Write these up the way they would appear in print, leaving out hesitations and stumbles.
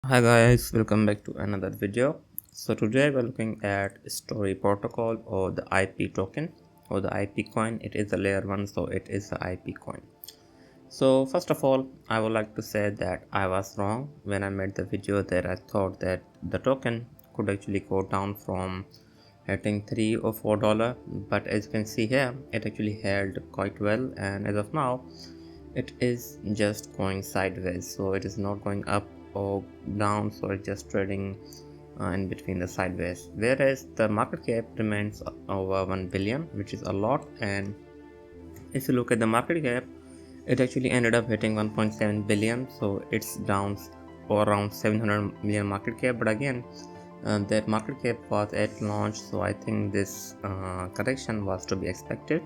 Hi guys, welcome back to another video. So today we're looking at story protocol or the IP token or the IP coin. It is a layer 1, so it is the IP coin. So first of all, I would like to say that I was wrong when I made the video that I thought that the token could actually go down from hitting $3 or $4, but as you can see here, it actually held quite well, and as of now it is just going sideways, so it is not going up or down, so it's just trading in between the sideways, whereas the market cap remains over 1 billion, which is a lot. And if you look at the market cap, it actually ended up hitting 1.7 billion, so it's down or around 700 million market cap. But again, that market cap was at launch, so I think this correction was to be expected,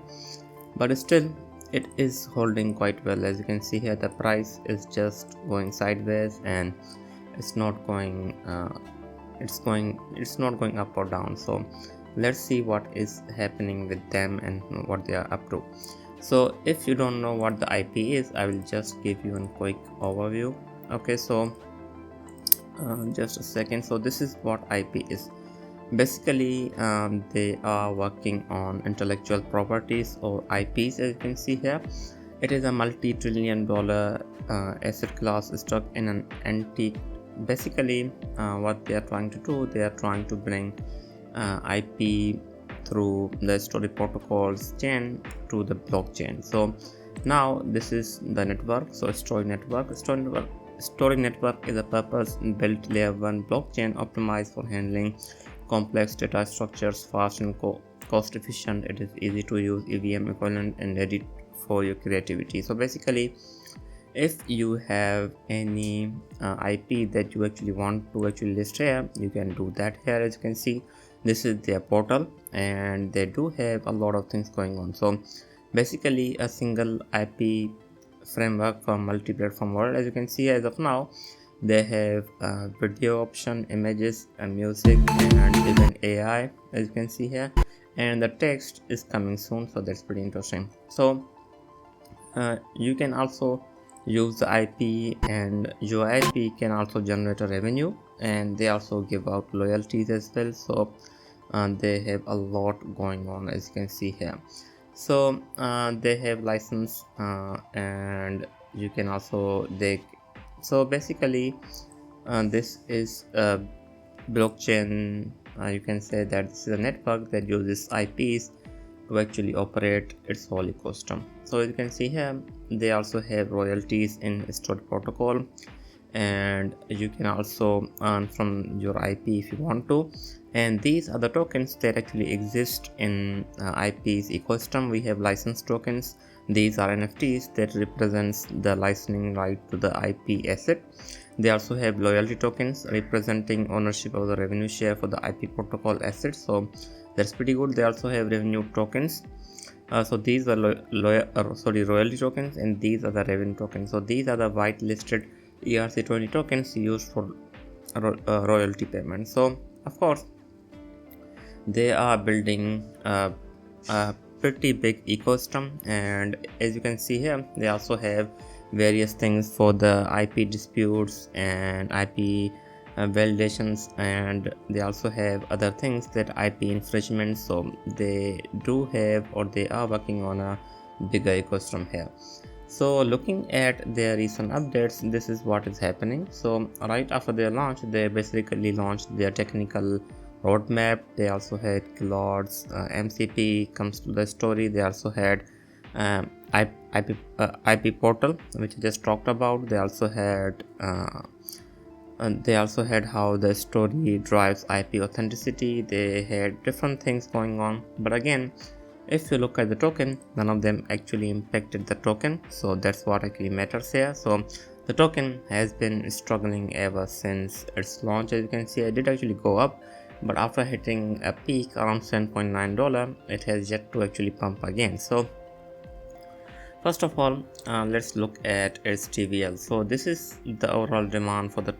but still it is holding quite well. As you can see here, the price is just going sideways, and it's not going it's not going up or down. So let's see what is happening with them and what they are up to. So if you don't know what the IP is, I will just give you a quick overview. Okay, so just a second. So this is what IP is. Basically, they are working on intellectual properties or IPs. As you can see here, it is a multi-trillion-dollar asset class stuck in an antique. Basically, what they are trying to do, they are trying to bring IP through the story protocols chain to the blockchain. So now this is the network. So story network is a purpose-built layer 1 blockchain optimized for handling complex data structures, fast and cost efficient. It is easy to use, EVM equivalent, and ready for your creativity. So basically, if you have any IP that you actually want to actually list here, you can do that here. As you can see, this is their portal, and they do have a lot of things going on. So basically, a single IP framework for multi-platform world. As you can see, as of now, they have video option, images, and music, and even AI, as you can see here, and the text is coming soon, so that's pretty interesting. So you can also use the IP, and your IP can also generate a revenue, and they also give out loyalties as well. So they have a lot going on, as you can see here. So they have license, and you can also so basically this is a blockchain. You can say that this is a network that uses IPs to actually operate its whole ecosystem. So you can see here, they also have royalties in stored protocol, and you can also earn from your IP if you want to. And these are the tokens that actually exist in IP's ecosystem. We have license tokens. These are NFTs that represents the licensing right to the IP asset. They also have loyalty tokens representing ownership of the revenue share for the IP protocol assets. So that's pretty good. They also have revenue tokens. So these are royalty tokens, and these are the revenue tokens. So these are the whitelisted ERC20 tokens used for royalty payment. So of course, they are building a pretty big ecosystem, and as you can see here, they also have various things for the IP disputes and IP validations, and they also have other things that IP infringements. So they do have, or they are working on a bigger ecosystem here. So looking at their recent updates, this is what is happening. So right after their launch, they basically launched their technical roadmap. They also had keywords, MCP comes to the story. They also had IP portal, which I just talked about. They also had how the story drives IP authenticity. They had different things going on, but again, if you look at the token, none of them actually impacted the token. So that's what actually matters here. So the token has been struggling ever since its launch. As you can see, it did actually go up, but after hitting a peak around $7.9, it has yet to actually pump again. So first of all, let's look at its TVL. So this is the overall demand for the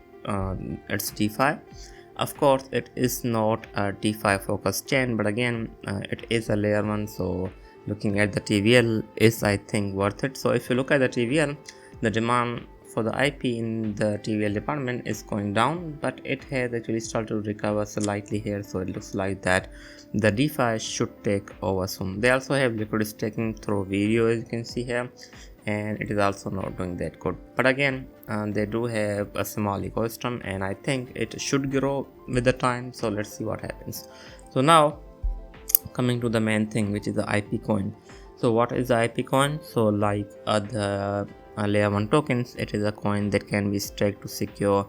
its DeFi. Of course, it is not a DeFi focused chain, but again, it is a layer 1. So looking at the TVL is, I think, worth it. So if you look at the TVL, the demand for the IP in the TVL department is going down, but it has actually started to recover slightly here, so it looks like that the DeFi should take over soon. They also have liquid staking through video, as you can see here, and it is also not doing that good. But again, they do have a small ecosystem, and I think it should grow with the time. So let's see what happens. So now coming to the main thing, which is the IP coin. So what is the IP coin? So like the layer 1 tokens, it is a coin that can be staked to secure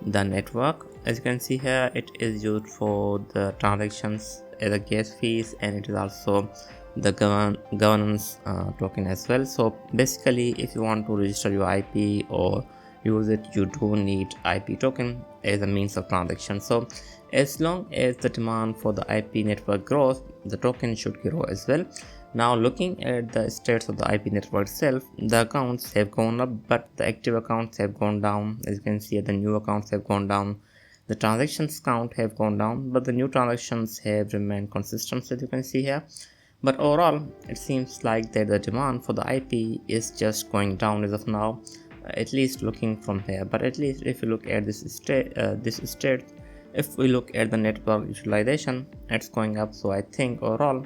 the network. As you can see here, it is used for the transactions as a gas fees, and it is also the governance token as well. So basically, if you want to register your IP or use it, you do need IP token as a means of transaction. So as long as the demand for the IP network grows, the token should grow as well. Now looking at the stats of the IP network itself, the accounts have gone up, but the active accounts have gone down. As you can see, the new accounts have gone down. The transactions count have gone down, but the new transactions have remained consistent, as you can see here. But overall, it seems like that the demand for the IP is just going down as of now, at least looking from here. But at least if you look at this state, if we look at the network utilization, it's going up. So I think overall,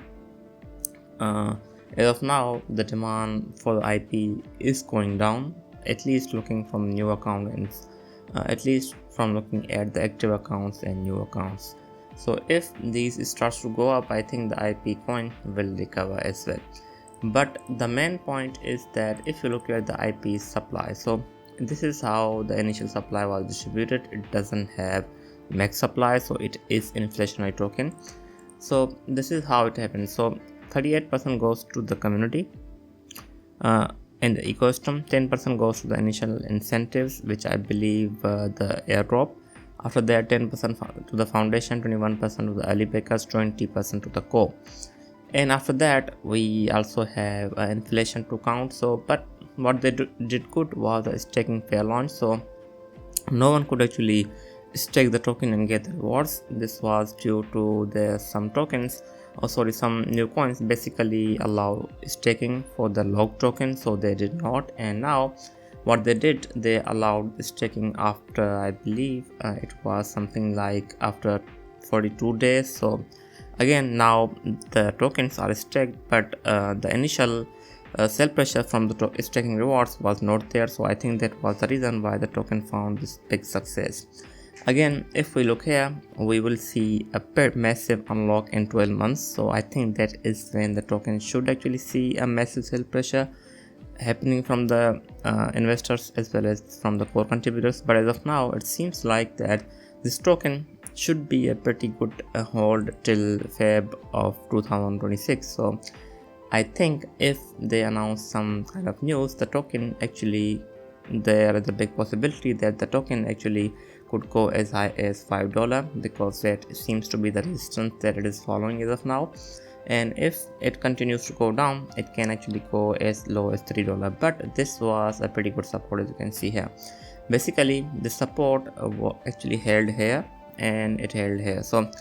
as of now, the demand for the IP is going down, at least looking from new accounts, at least from looking at the active accounts and new accounts. So if these starts to go up, I think the IP coin will recover as well. But the main point is that if you look at the IP supply, so this is how the initial supply was distributed. It doesn't have max supply, so it is inflationary token. So this is how it happens. So 38% goes to the community in the ecosystem, 10% goes to the initial incentives, which I believe the airdrop. After that, 10% to the foundation, 21% to the early backers, 20% to the core. And after that, we also have inflation to count. So but what they did good was the staking fair launch, so no one could actually stake the token and get the rewards. This was due to some tokens, some new coins basically allow staking for the log token, so they did not. And now what they did, they allowed staking after, I believe it was something like after 42 days. So again, now the tokens are staked, but the initial sell pressure from the staking rewards was not there. So I think that was the reason why the token found this big success. Again, if we look here, we will see a massive unlock in 12 months. So I think that is when the token should actually see a massive sell pressure happening from the investors as well as from the core contributors. But as of now, it seems like that this token should be a pretty good hold till Feb of 2026. So I think if they announce some kind of news, the token actually, there is a big possibility that the token actually could go as high as $5, because that seems to be the resistance that it is following as of now. And if it continues to go down, it can actually go as low as $3. But this was a pretty good support, as you can see here. Basically, the support actually held here and it held here. So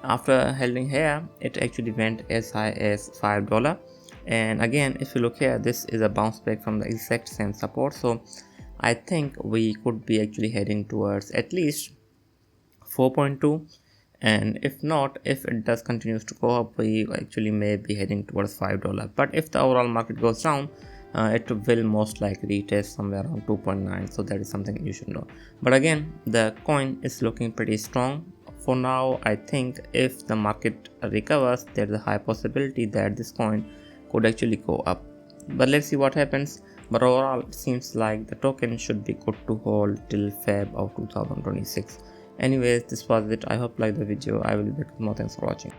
after holding here, it actually went as high as $5. And again, if you look here, this is a bounce back from the exact same support. So I think we could be actually heading towards at least 4.2, and if not, if it does continues to go up, we actually may be heading towards $5. But if the overall market goes down, it will most likely retest somewhere around 2.9. so that is something you should know. But again, the coin is looking pretty strong for now. I think if the market recovers, there's a high possibility that this coin could actually go up. But let's see what happens. But overall, it seems like the token should be good to hold till Feb of 2026. Anyways, this was it. I hope you liked the video. I will be back with more. Thanks for watching.